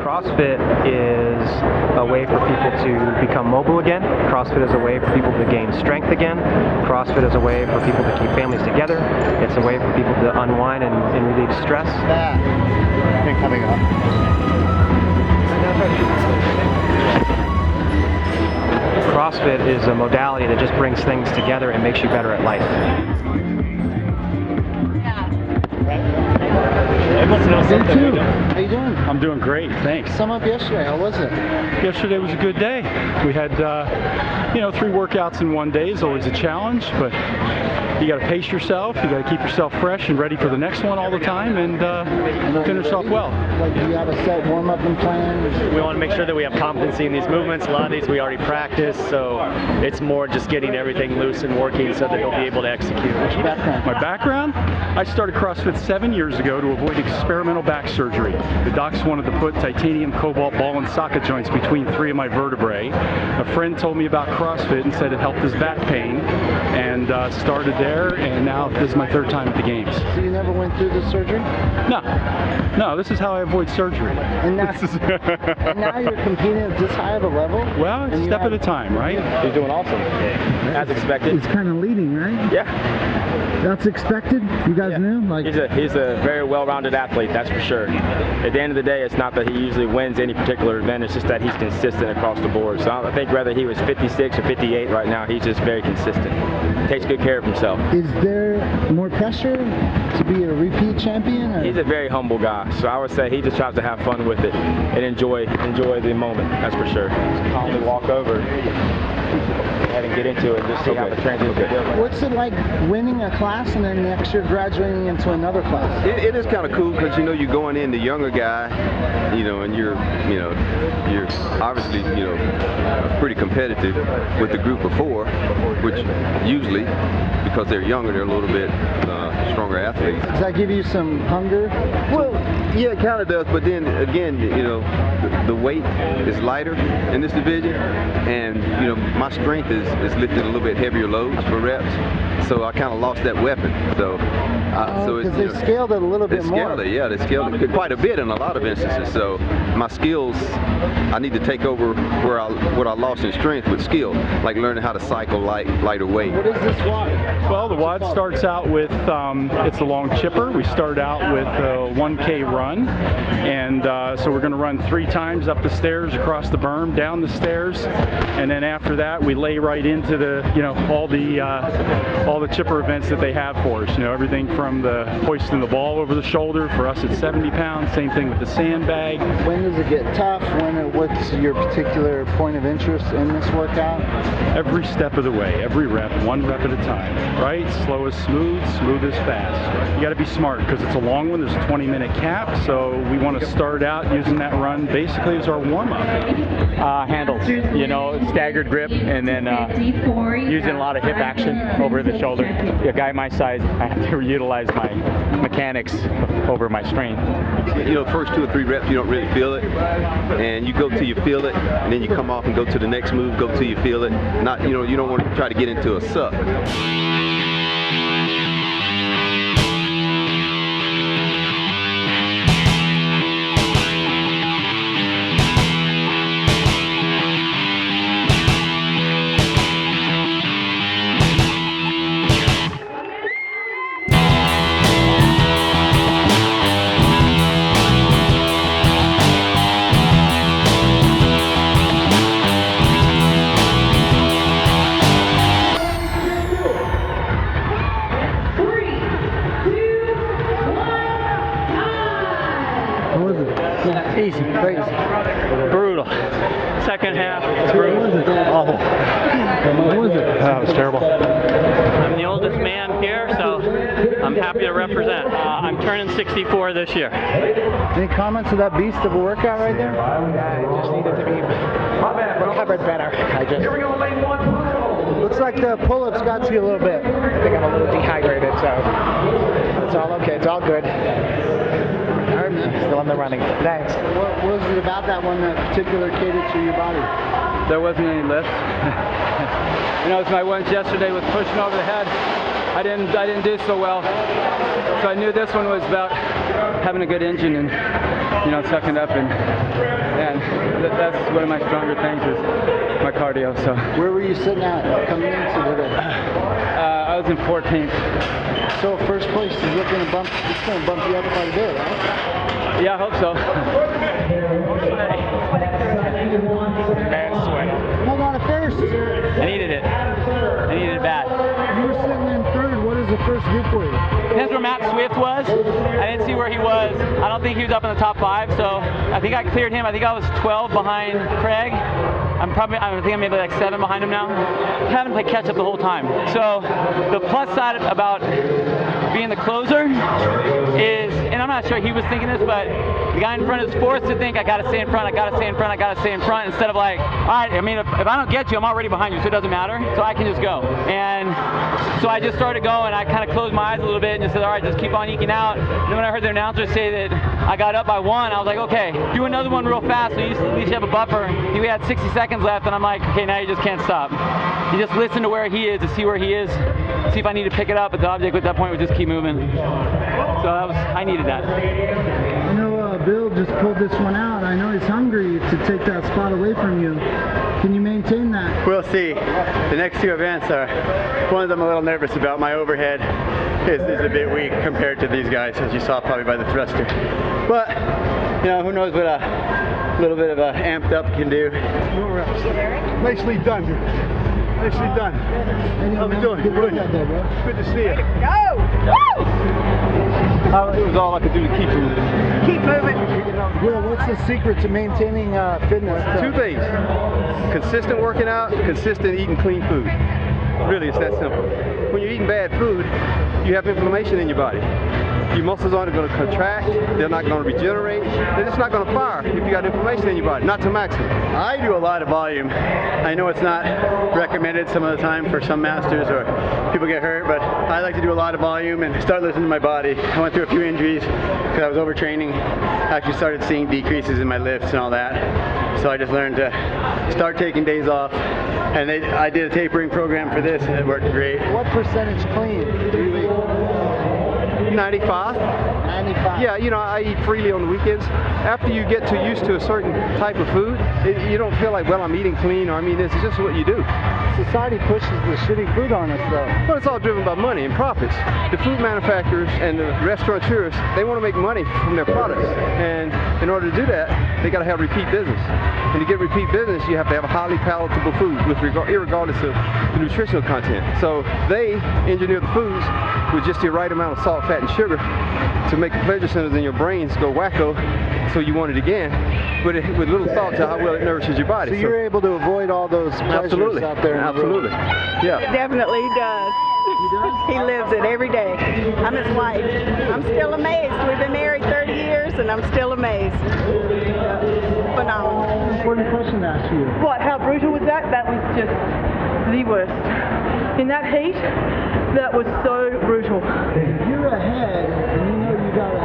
CrossFit is a way for people to become mobile again. CrossFit is a way for people to gain strength again. CrossFit is a way for people to keep families together. It's a way for people to unwind and relieve stress. Thing coming up. CrossFit is a modality that just brings things together and makes you better at life. Day two. How you doing? I'm doing great, thanks. Sum up yesterday. How was it? Yesterday was a good day. We had, 3 workouts in one day is always a challenge, but you got to pace yourself. You got to keep yourself fresh and ready for the next one all the time, and finish off well. Like, do you have a set warm-up and plan? We want to make sure that we have competency in these movements. A lot of these we already practice, so it's more just getting everything loose and working so that they'll be able to execute. What's your background? My background? I started CrossFit 7 years ago to avoid experimental back surgery. The docs wanted to put titanium, cobalt, ball, and socket joints between 3 of my vertebrae. A friend told me about CrossFit and said it helped his back pain, and started there, and now this is my 3rd time at the games. So you never went through the surgery? No, this is how I avoid surgery. And now you're competing at this high of a level? Well, it's a step at a time, right? You're doing awesome, as expected. He's kind of leading, right? Yeah. That's expected? You guys knew? Like, He's a very well-rounded athlete, that's for sure. At the end of the day, it's not that he usually wins any particular event, it's just that he's consistent across the board. So I think whether he was 56 or 58 right now, he's just very consistent. Takes good care of himself. Is there more pressure to be a repeat champion? Or? He's a very humble guy, so I would say he just tries to have fun with it and enjoy the moment, that's for sure. Just calmly walk over, go ahead and get into it and just see how the transition feels. What's it like winning a class and then next year graduating into another class? It is kind of cool because you're going in the younger guy, and you're obviously pretty competitive with the group of 4, which usually because they're younger they're a little bit stronger athletes. Does that give you some hunger? Well, yeah, it kind of does, but then again, the weight is lighter in this division, and my strength is lifting a little bit heavier loads for reps, so I kind of lost that weapon. So because they scaled it a little bit more. They scaled it quite a bit in a lot of instances. So my skills, I need to take over what I lost in strength with skill, like learning how to cycle lighter weight. What is this WOD? Well, the WOD starts out with it's a long chipper. We start out with a 1K run, and so we're going to run 3 times up the stairs, across the berm, down the stairs, and then after that we lay right into the all the chipper events that they have for us. Everything from the hoisting the ball over the shoulder for us at 70 pounds. Same thing with the sandbag. When does it get tough? What's your particular point of interest in this workout? Every step of the way, every rep, 1 rep at a time. Right? Slow as smooth, smooth as fast. You got to be smart because it's a long one. There's a 20-minute cap, so we want to start out using that run basically as our warm-up. Handles, staggered grip, and then using a lot of hip action over the shoulder. A guy my size, I have to utilize my mechanics over my strength. First 2 or 3 reps you don't really feel it, and you go till you feel it, and then you come off and go to the next move, go till you feel it. You don't want to try to get into a suck. Easy, crazy, brutal. Second half, brutal. Awful. What was it? That was terrible. I'm the oldest man here, so I'm happy to represent. I'm turning 64 this year. Any comments of that beast of a workout right there? Just needed to be recovered better. Looks like the pull-ups got to you a little bit. I think I'm a little dehydrated, so it's all okay. It's all good. Still in the running. Thanks. What was it about that one that particular catered to your body? There wasn't any lift. It's my ones yesterday with pushing over the head. I didn't do so well. So I knew this one was about having a good engine and, you know, sucking up, and that's one of my stronger things is my cardio. So Where were you sitting at coming into today? I was in 14th. So first place is looking to bump. It's going to bump you up quite a bit, right? Yeah, I hope so. Bad sweat. Hold on to first. I needed it. I needed it bad. You were sitting in third. What is the first group for you? Depends where Matt Swift was. I didn't see where he was. I don't think he was up in the top 5, so I think I cleared him. I think I was 12 behind Craig. I think I'm maybe like 7 behind him now. Haven't played catch up the whole time. So the plus side about being the closer is, and I'm not sure he was thinking this, but the guy in front is forced to think, I gotta stay in front, I gotta stay in front, I gotta stay in front, instead of like, all right, I mean, if I don't get you, I'm already behind you, so it doesn't matter, so I can just go. And so I just started going, I kind of closed my eyes a little bit and just said, all right, just keep on eking out. And then when I heard the announcer say that I got up by 1, I was like, okay, do another one real fast, so you at least have a buffer. We had 60 seconds left, and I'm like, okay, now you just can't stop. You just listen to where he is, to see where he is, see if I need to pick it up, but the object at that point would just keep moving. So I needed that. I know Bill just pulled this one out. I know he's hungry to take that spot away from you. Can you maintain that? We'll see. The next 2 events are ones I'm a little nervous about. My overhead is a bit weak compared to these guys, as you saw probably by the thruster. But, you know, who knows what a little bit of a amped up can do. More reps. Nicely done. Nicely done. How we doing? Good to see you. Go! Woo! It was all I could do to keep moving. Keep moving. Will, what's the secret to maintaining fitness? 2 things. Consistent working out, consistent eating clean food. Really, it's that simple. When you're eating bad food, you have inflammation in your body. Your muscles aren't going to contract, they're not going to regenerate, they're just not going to fire if you got inflammation in your body, not to maximum. I do a lot of volume. I know it's not recommended some of the time for some masters or people get hurt, but I like to do a lot of volume and start listening to my body. I went through a few injuries because I was overtraining. I actually started seeing decreases in my lifts and all that. So I just learned to start taking days off. And I did a tapering program for this and it worked great. What percentage clean do you eat? 95. 95. Yeah, you know, I eat freely on the weekends. After you get used to a certain type of food, you don't feel like, well, I'm eating clean, or I mean, it's just what you do. Society pushes the shitty food on us, though. Well, it's all driven by money and profits. The food manufacturers and the restaurateurs, they want to make money from their products. And in order to do that, they got to have repeat business. And to get repeat business, you have to have a highly palatable food, irregardless of the nutritional content. So they engineer the foods with just the right amount of salt, fat, and sugar to make the pleasure centers in your brains go wacko, so you want it again, but with little thought to how well it nourishes your body. So you're able to avoid all those pleasures out there. Absolutely. Yeah. Definitely he does. He lives it every day. I'm his wife. I'm still amazed. We've been married 30 years and I'm still amazed. Phenomenal. Important question to ask you. What, how brutal was that? That was just the worst. In that heat, that was so brutal. If you're ahead and you know you gotta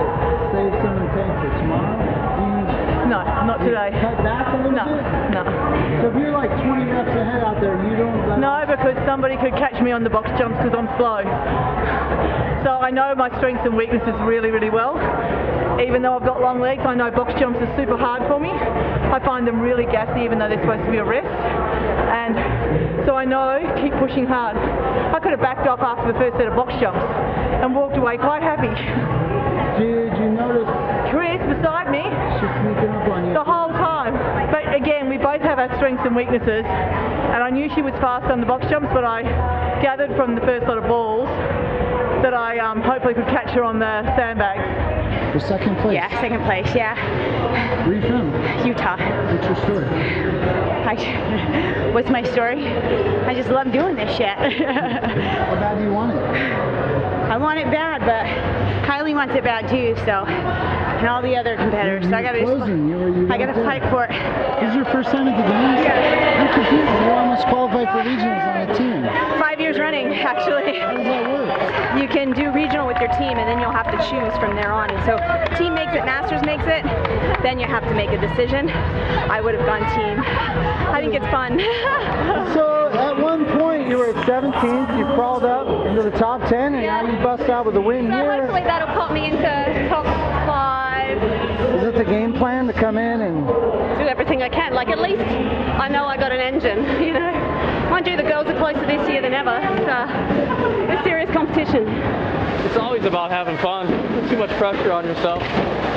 save some in the tank for tomorrow, no, not today. Cut back a little bit? No. So if you're like 20 reps ahead out there, you don't... No, because somebody could catch me on the box jumps because I'm slow. So I know my strengths and weaknesses really, really well. Even though I've got long legs, I know box jumps are super hard for me. I find them really gassy even though they're supposed to be a rest. And so I know, keep pushing hard. I could have backed off after the first set of box jumps and walked away quite happy. Did you notice Chris beside me she's sneaking up on you the whole time? But again, we both have our strengths and weaknesses. And I knew she was fast on the box jumps, but I gathered from the first lot of balls that I hopefully could catch her on the sandbags. For second place? Yeah, second place, yeah. Where are you from? Utah. What's your story? What's my story? I just love doing this shit. How bad do you want it? I want it bad, but Kylie wants it bad too, so, and all the other competitors. So I gotta fight for it. This is your first time at the games? Yeah. I'm confused. You're almost qualified for regionals on a team. 5 years running, actually. How does that work? You can do regional with your team, and then you'll have to choose from there on. And so, team makes it, masters makes it. Then you have to make a decision. I would have gone team. I think it's fun. So at one point you were at 17th, you crawled up into the top 10, and now you bust out with a win so here. hopefully that'll put me into top 5. game plan to come in and do everything I can? Like, at least I know I got an engine, you know. Mind you, the girls are closer this year than ever. It's serious competition. It's always about having fun. Too much pressure on yourself.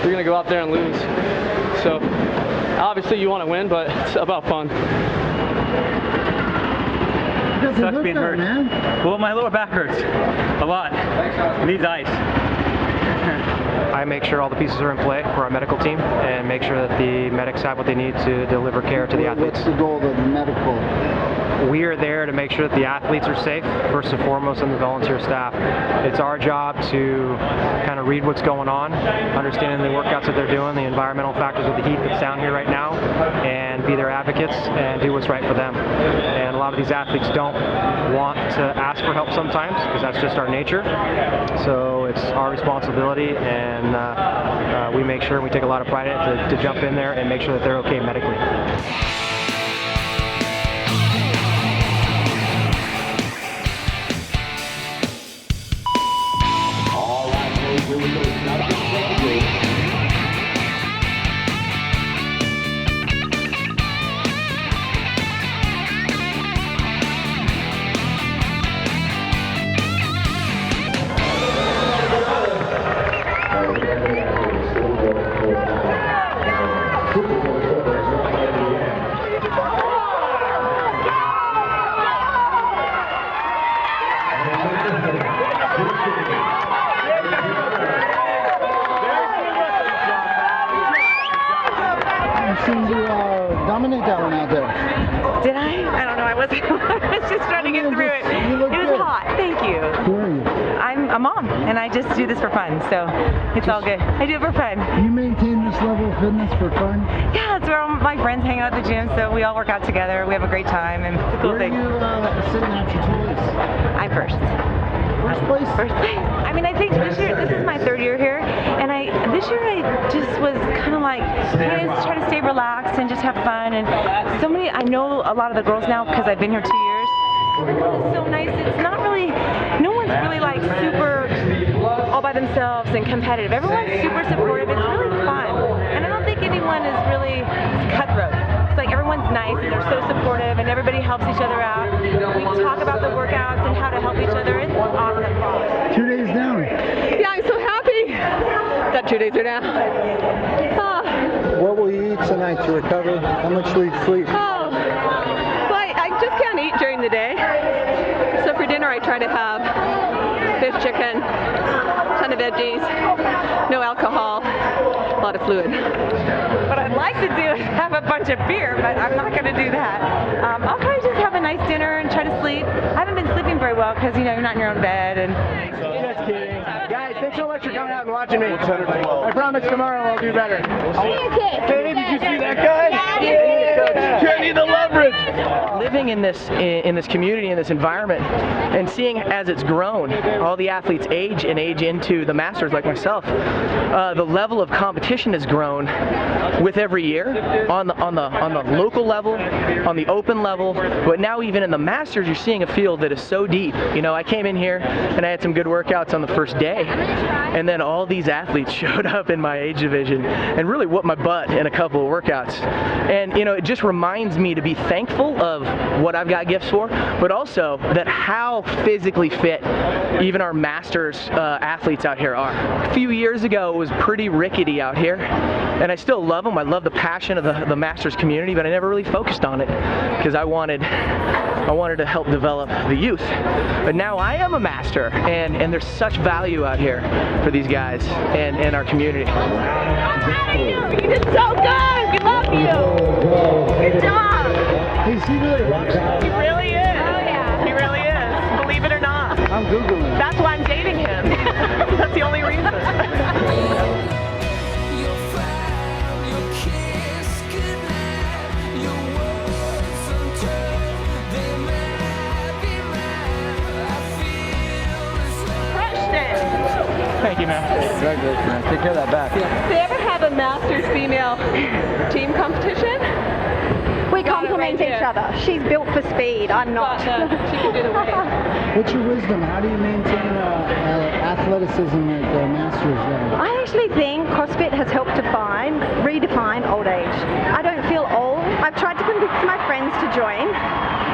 You're going to go out there and lose. So, obviously you want to win, but it's about fun. Sucks being hurt, man. Well, my lower back hurts a lot. Needs ice. I make sure all the pieces are in play for our medical team and make sure that the medics have what they need to deliver care to the athletes. What's the goal of the medical? We are there to make sure that the athletes are safe, first and foremost, and the volunteer staff. It's our job to kind of read what's going on, understanding the workouts that they're doing, the environmental factors of the heat that's down here right now, and be their advocates and do what's right for them. And a lot of these athletes don't want to ask for help sometimes because that's just our nature. So it's our responsibility, and we make sure, and we take a lot of pride in it to jump in there and make sure that they're okay medically. Dominate that one out there. Did I? I don't know. I was just trying to get through it. It was hot. Thank you. Who are you? I'm a mom, and I just do this for fun, so it's all good. I do it for fun. You maintain this level of fitness for fun? Yeah, it's where all my friends hang out at the gym, so we all work out together. We have a great time, and it's a cool thing. Where are you sitting after 2 days? I'm first. First place? First place. I mean, I think this is my third year here, and this year I just was kind of like, hey, let's try to stay relaxed and just have fun. And I know a lot of the girls now because I've been here 2 years. Everyone is so nice. It's not really, no one's really like super all by themselves and competitive. Everyone's super supportive. It's really fun, and I don't think anyone is really cutthroat. It's like everyone's nice and they're so supportive and everybody helps each other out. We talk about the workouts and how to help each other. It's awesome. 2 days down. Yeah, I'm so happy that 2 days are down. What will you eat tonight to recover? How much will you sleep? Well, I just can't eat during the day. So for dinner I try to have fish, chicken, ton of veggies, no alcohol, a lot of fluid. What I'd like to do is have a bunch of beer, but I'm not going to do that. I'll probably just have a nice dinner and try to sleep. I haven't been sleeping very well because, you know, you're not in your own bed. And Just kidding. Guys, thanks so much for coming out and watching me. I promise tomorrow I'll do better. Hey, did you see that guy? Yeah. Kenny the leverage. Living in this community, in this environment, and seeing as it's grown, all the athletes age into the masters like myself. The level of competition has grown with every year on the local level, on the open level, but now even in the masters, you're seeing a field that is so deep. You know, I came in here and I had some good workouts on the first day, and then all these athletes showed up in my age division and really whooped my butt in a couple of workouts. And you know, it just reminds me to be thankful of what I've got gifts for, but also that how physically fit even our masters athletes out here are. A few years ago, it was pretty rickety out here, and I still love them. I love the passion of the masters community, but I never really focused on it because I wanted to help develop the youth. But now I am a master, and there's such value out here for these guys and our community. You did so good! We love you! Good job! Is he really rocks? He really is. Oh yeah. He really is. Believe it or not. I'm Googling. That's why I'm dating him. That's the only reason. Thank you, man. Congratulations, man. Take care of that back. They ever have a Masters female team competition? We complement each other. She's built for speed. I'm not. She can do the weight. What's your wisdom? How do you maintain athleticism at the Masters level? I actually think CrossFit has helped define I've tried to convince my friends to join,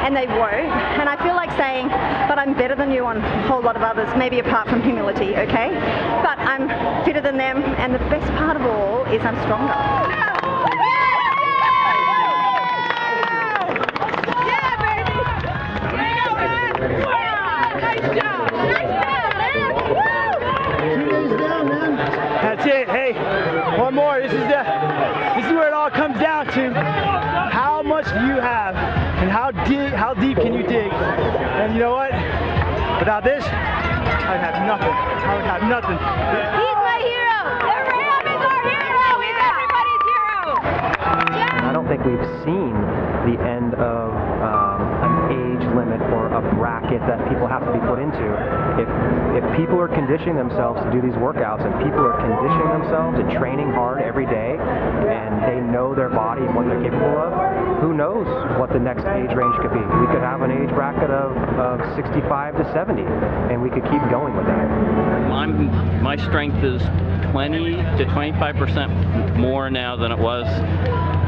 and they won't. And I feel like saying, but I'm better than you on a whole lot of others, maybe apart from humility, okay? But I'm fitter than them, and the best part of all is I'm stronger. That's it. Hey, one more. This is where it all comes down to. How much do you have, and how deep can you dig? And you know what? Without this, I would have nothing. I would have nothing. He's my hero. The Ram is our hero. He's everybody's hero. I don't think we've seen the end of an age limit or a bracket that people have to be put into. If people are conditioning themselves to do these workouts, and people are conditioning themselves and training hard every day, and they know their body and what they're capable of, who knows what the next age range could be. We could have an age bracket of 65 to 70, and we could keep going with that. My strength is 20 to 25% more now than it was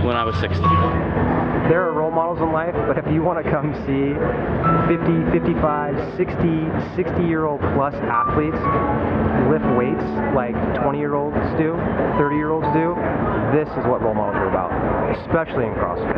when I was 60. There are role models in life, but if you want to come see 50, 55, 60-year-old plus athletes lift weights like 20-year-olds do, 30-year-olds do, this is what role models are about, especially in CrossFit.